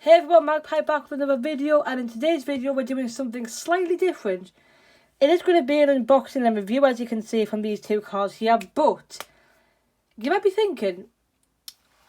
Hey everyone, Magpie back with another video, and in today's video we're doing something slightly different. It is going to be an unboxing and review, as you can see from these two cards here, but you might be thinking,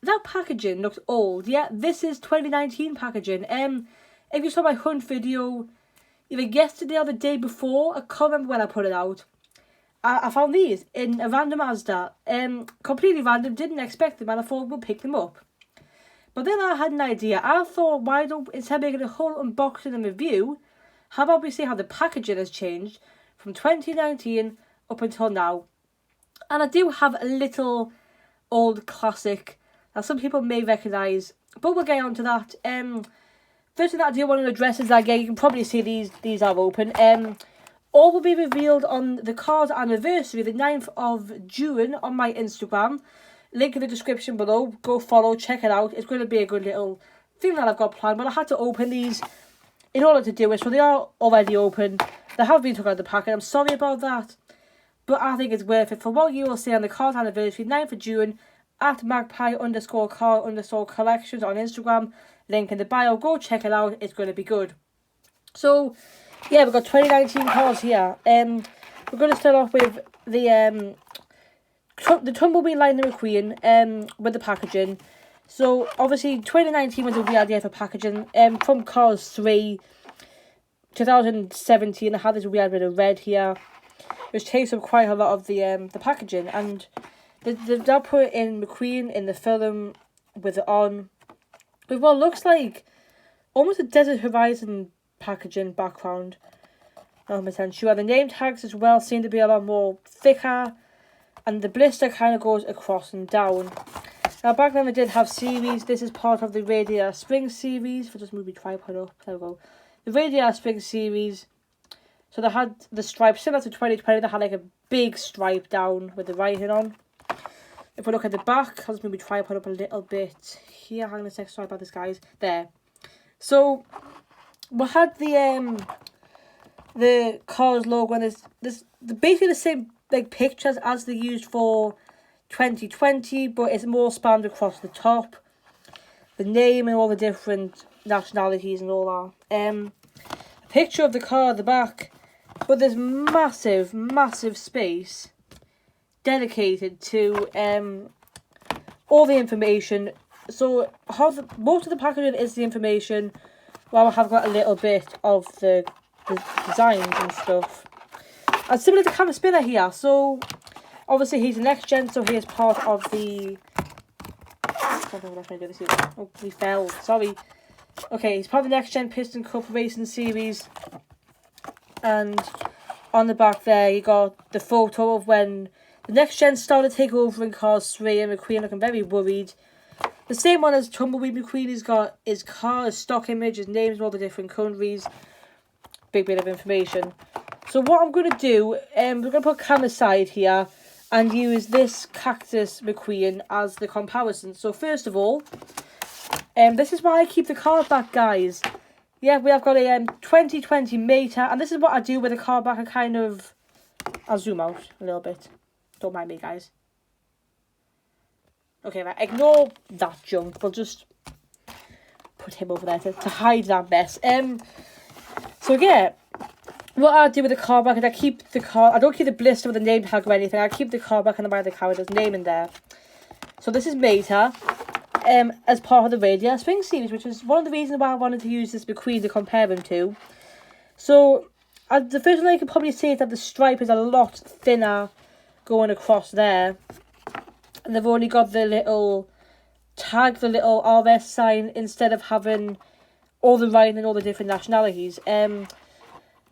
that packaging looks old. Yeah, this is 2019 packaging. If you saw my hunt video either yesterday or the day before, I can't remember when I put it out, I found these in a random Asda. Completely random, didn't expect them, and I thought we'll pick them up. But then I had an idea. I thought, why don't, instead of making a whole unboxing and review, how about we see how the packaging has changed from 2019 up until now. And I do have a little old classic that some people may recognise, but we'll get on to that. First thing that I do want to address is that, you can probably see these are open. All will be revealed on the card anniversary, the 9th of June, on my Instagram. Link in the description below. Go follow, check it out. It's going to be a good little thing that I've got planned. But I had to open these in order to do it. So they are already open. They have been took out of the packet. I'm sorry about that. But I think it's worth it. For what you will see on the card anniversary, 9th of June, at magpie_car_collections on Instagram. Link in the bio. Go check it out. It's going to be good. So, yeah, we've got 2019 cards here. We're going to start off with the Tumbleweed line of McQueen with the packaging. So obviously 2019 was a weird year for packaging. From Cars 3 2017, I had this weird bit of red here, which takes up quite a lot of the packaging, and they've now put in McQueen in the film with it on, with what looks like almost a Desert Horizon packaging background. Not 100% sure. The name tags as well seem to be a lot more thicker, and the blister kind of goes across and down. Now, back then they did have series. This is part of the Radiator Spring series. If I just move my tripod up, there we go. The Radiator Spring series. So they had the stripe, similar to 2020, they had like a big stripe down with the writing on. If we look at the back, I'll just move my tripod up a little bit here. Hang on a sec, sorry about this, guys. There. So, we had the Cars logo, and this basically the same like pictures as they used for 2020, but it's more spanned across the top. The name and all the different nationalities and all that. A picture of the car at the back, but there's massive space dedicated to all the information. So most of the packaging is the information, while I have got a little bit of the designs and stuff. And similar to Camera Spinner here, so obviously he's the next gen, so he is part of the... Oh, we fell, sorry. Okay, he's part of the next gen Piston Cup Racing Series. And on the back there, you got the photo of when the next gen started to take over in Cars 3, and McQueen looking very worried. The same one as Tumbleweed McQueen, he's got his car, his stock image, his names, all the different countries. Big bit of information. So what I'm going to do, we're going to put Cam aside here and use this Cactus McQueen as the comparison. So first of all, this is why I keep the card back, guys. Yeah, we have got a 2020 Meta, and this is what I do with the card back. I'll zoom out a little bit. Don't mind me, guys. Okay, right, ignore that junk. We'll just put him over there to hide that mess. So yeah, what I do with the card back is I keep the card. I don't keep the blister with the name tag or anything. I keep the card back and the back of the character's name in there. So this is Meta, as part of the Radiator Spring series, which is one of the reasons why I wanted to use this McQueen to compare him to. So the first one I can probably see is that the stripe is a lot thinner going across there, and they've only got the little tag, the little RS sign, instead of having all the writing and all the different nationalities.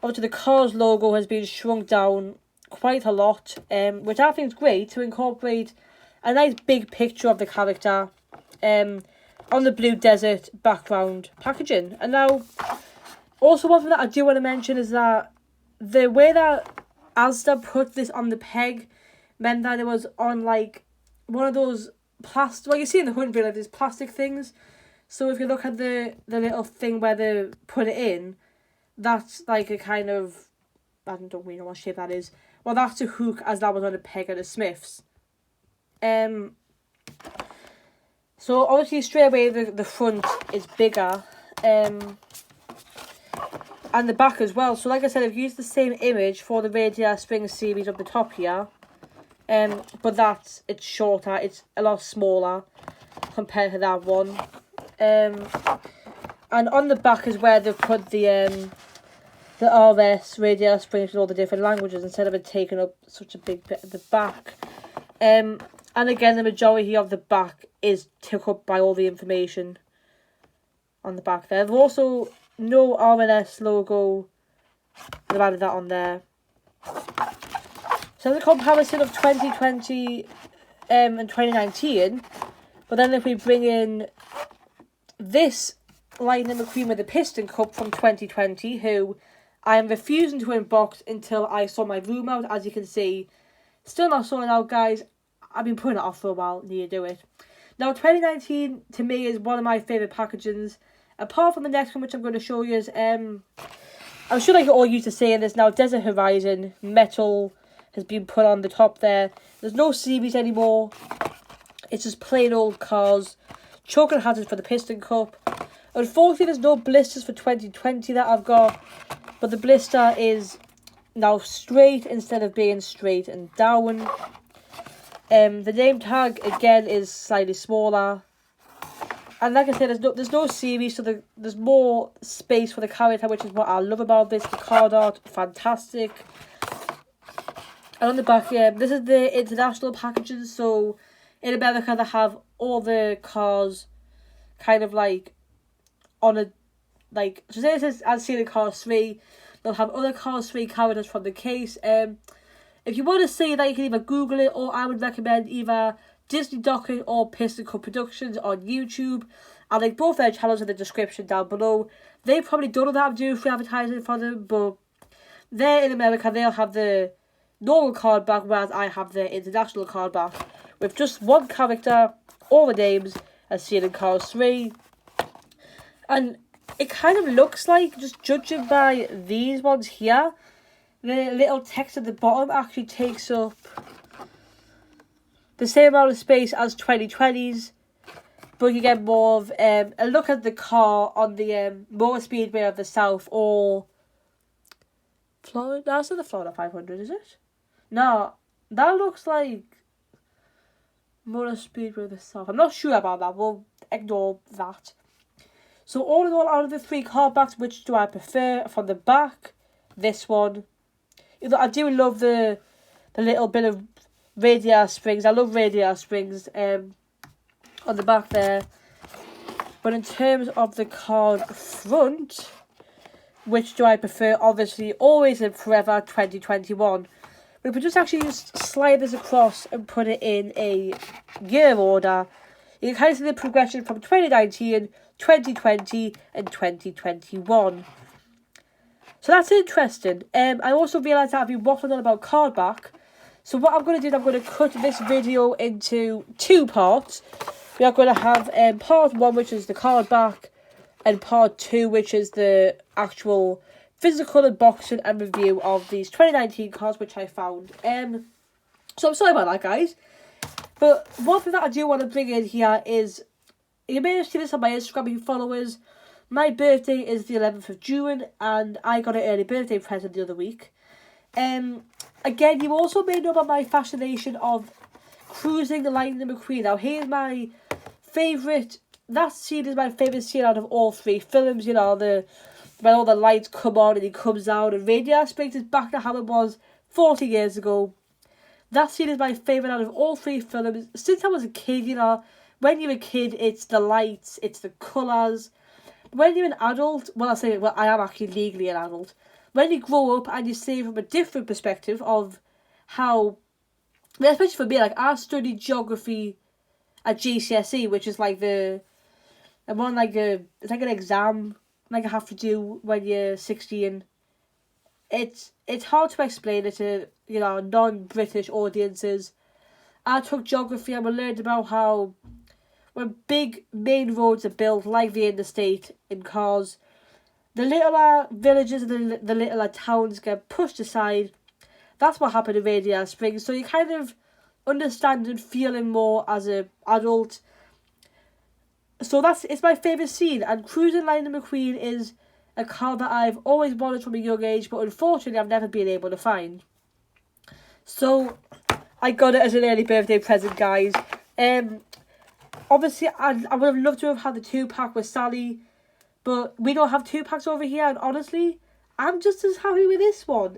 Obviously the Cars logo has been shrunk down quite a lot, which I think is great to incorporate a nice big picture of the character on the blue desert background packaging. And now, also one thing that I do want to mention is that the way that Asda put this on the peg meant that it was on like one of those plastic, well, you see in the hunt video, like these plastic things. So if you look at the little thing where they put it in, that's like a kind of, I don't really know what shape that is. Well, that's a hook, as that was on a peg at a Smith's. So obviously straight away the front is bigger. And the back as well. So like I said, I've used the same image for the Radiator Springs series up the top here. But it's shorter, it's a lot smaller compared to that one. And on the back is where they've put the RS Radiator Springs with all the different languages instead of it taking up such a big bit of the back. And again, the majority of the back is took up by all the information on the back there. There's also no RNS logo. They've added that on there. So the comparison of 2020 and 2019. But then if we bring in this Lightning McQueen with the Piston Cup from 2020, who I am refusing to unbox until I sort my room out. As you can see, still not sorted out, guys. I've been putting it off for a while. Need to do it. Now, 2019 to me is one of my favourite packagings. Apart from the next one, which I'm going to show you, is I'm sure like you're all used to saying this now. Desert Horizon metal has been put on the top there. There's no series anymore. It's just plain old cars. Choking hazards for the Piston Cup. Unfortunately, there's no blisters for 2020 that I've got. But the blister is now straight instead of being straight and down. The name tag, again, is slightly smaller. And like I said, there's no series, so there's more space for the character, which is what I love about this. The card art, fantastic. And on the back, this is the international packaging. So in America, they have all the cars kind of like on a, like, so say this is as seen in Cars 3, they'll have other Cars 3 characters from the case. If you want to see that, you can either Google it, or I would recommend either Disney Docket or Piston Cup Productions on YouTube. I'll link both their channels in the description down below. They've probably done all that do free advertising for them, but there in America, they'll have the normal card back, whereas I have the international card back with just one character, all the names, as seen in Cars 3. And it kind of looks like, just judging by these ones here, the little text at the bottom actually takes up the same amount of space as 2020's, but you get more of a look at the car on the Motor Speedway of the South, or Florida. That's not the Florida 500, is it? No, that looks like Motor Speedway of the South. I'm not sure about that. We'll ignore that. So all in all, out of the three card backs, which do I prefer? From the back, this one. I do love the little bit of Radiator Springs. I love Radiator Springs on the back there. But in terms of the card front, which do I prefer? Obviously, always and forever 2021. But if we just actually just slide this across and put it in a year order, you can kind of see the progression from 2019, 2020 and 2021. So that's interesting. I also realised that I've been waffling on about card back. So what I'm going to do is I'm going to cut this video into two parts. We are going to have part 1, which is the card back, and part 2, which is the actual physical unboxing and review of these 2019 cards, which I found. So I'm sorry about that, guys. But one thing that I do want to bring in here is, you may have seen this on my Instagram followers. My birthday is the 11th of June, and I got an early birthday present the other week. Again, you also may know about my fascination of cruising the Lightning McQueen. Now, here's my favourite. That scene is my favourite scene out of all three films. You know, when all the lights come on and he comes out, and Radiator Springs is back to how it was 40 years ago. That scene is my favourite out of all three films. Since I was a kid, you know, when you're a kid, it's the lights, it's the colours. When you're an adult, I am actually legally an adult. When you grow up and you see from a different perspective of how, especially for me, like I studied geography at GCSE, which is like it's like an exam like I have to do when you're 16. It's hard to explain it to, you know, non-British audiences. I took geography and we learned about how when big main roads are built, like the interstate in cars, the littler villages and the littler towns get pushed aside. That's what happened in Radiator Springs. So you kind of understand and feeling more as an adult. So it's my favourite scene, and Cruising Lightning McQueen is a card that I've always wanted from a young age, but unfortunately I've never been able to find. So I got it as an early birthday present, guys. Obviously I would have loved to have had the 2-pack with Sally, but we don't have 2-packs over here, and honestly, I'm just as happy with this one.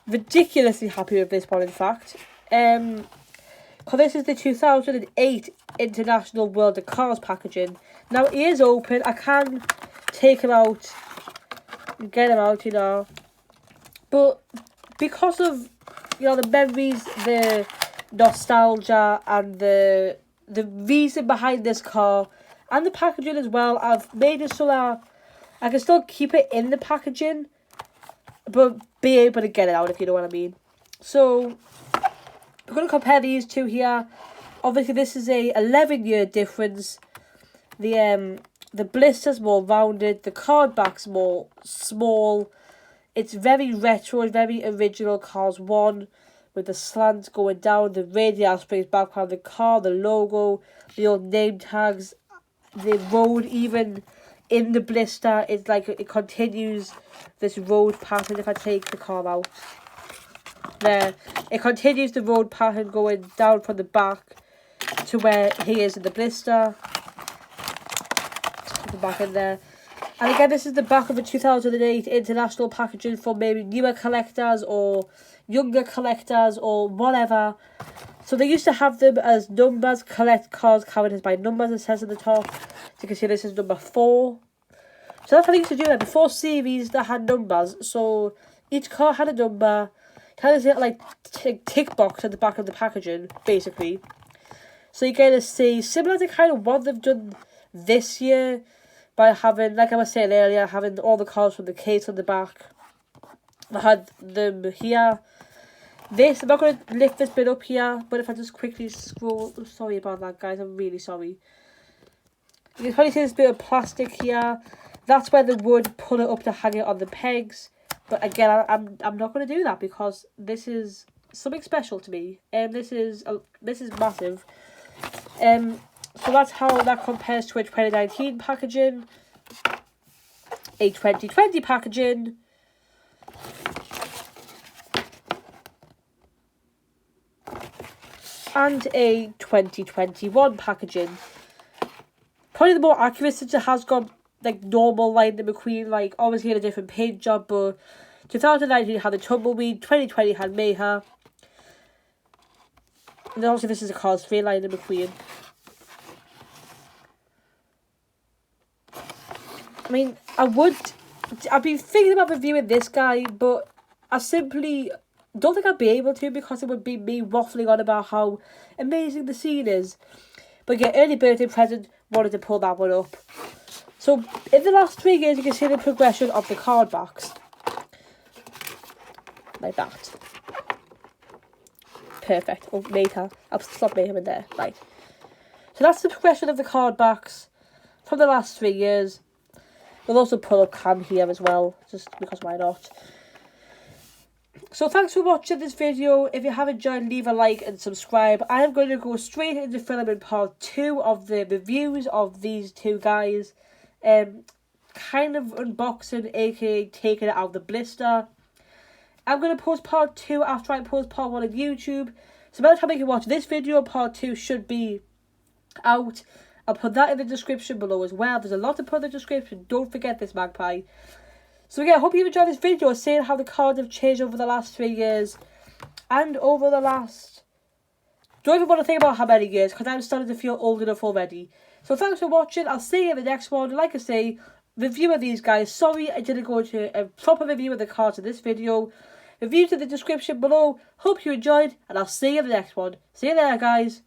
Ridiculously happy with this one, in fact. Because this is the 2008 International World of Cars packaging. Now, it is open. I can take him out and get him out, you know. But because of, you know, the memories, the nostalgia, and the reason behind this car, and the packaging as well, I've made it so that I can still keep it in the packaging, but be able to get it out, if you know what I mean. So we're going to compare these two here. Obviously, this is a 11-year difference. The blister's more rounded. The card back's more small. It's very retro and very original Cars 1, with the slants going down, the radial springs back behind the car, the logo, the old name tags, the road even in the blister. It's like it continues this road pattern. If I take the car out, there, it continues the road pattern going down from the back to where he is in the blister. Put the back in there. And again, this is the back of a 2008 international packaging for maybe newer collectors or younger collectors or whatever. So they used to have them as numbers, collect cars counted by numbers, it says at the top. So you can see this is number 4. So that's how they used to do that. Before series that had numbers. So each car had a number. Kind of like tick box at the back of the packaging, basically. So you're going to see, similar to kind of what they've done this year, by having, like I was saying earlier, having all the cars from the case on the back. I had them here. This, I'm not going to lift this bit up here, but if I just quickly scroll, sorry about that, guys, I'm really sorry. You can probably see this bit of plastic here. That's where they would pull it up to hang it on the pegs. But again, I'm not going to do that because this is something special to me. This is massive. So that's how that compares to a 2019 packaging, a 2020 packaging, and a 2021 packaging. Probably the more accurate since it has got like normal Lightning McQueen, like obviously had a different paint job, but 2019 had the Tumbleweed, 2020 had Mayha. And then obviously this is a Cars 3 Lightning McQueen. I mean, I've been thinking about reviewing this guy, but I simply don't think I'd be able to because it would be me waffling on about how amazing the scene is. But yeah, early birthday present, wanted to pull that one up. So, in the last 3 years, you can see the progression of the card backs. Like that. Perfect. Oh, Mayhem. I'll slot Mayhem in there. Right. So that's the progression of the card backs from the last 3 years. We'll also pull up Cam here as well, just because why not. So thanks for watching this video. If you have enjoyed, leave a like and subscribe. I am going to go straight into filming part 2 of the reviews of these two guys. Kind of unboxing, aka taking it out of the blister. I'm going to post part 2 after I post part 1 on YouTube. So by the time you can watch this video, part 2 should be out. I'll put that in the description below as well. There's a lot to put in the description. Don't forget this, Magpie. So again, I hope you enjoyed this video, seeing how the cards have changed over the last 3 years. And over the last... Don't even want to think about how many years, because I'm starting to feel old enough already. So thanks for watching. I'll see you in the next one. Like I say, review of these guys. Sorry I didn't go into a proper review of the cards in this video. Reviews in the description below. Hope you enjoyed, and I'll see you in the next one. See you there, guys.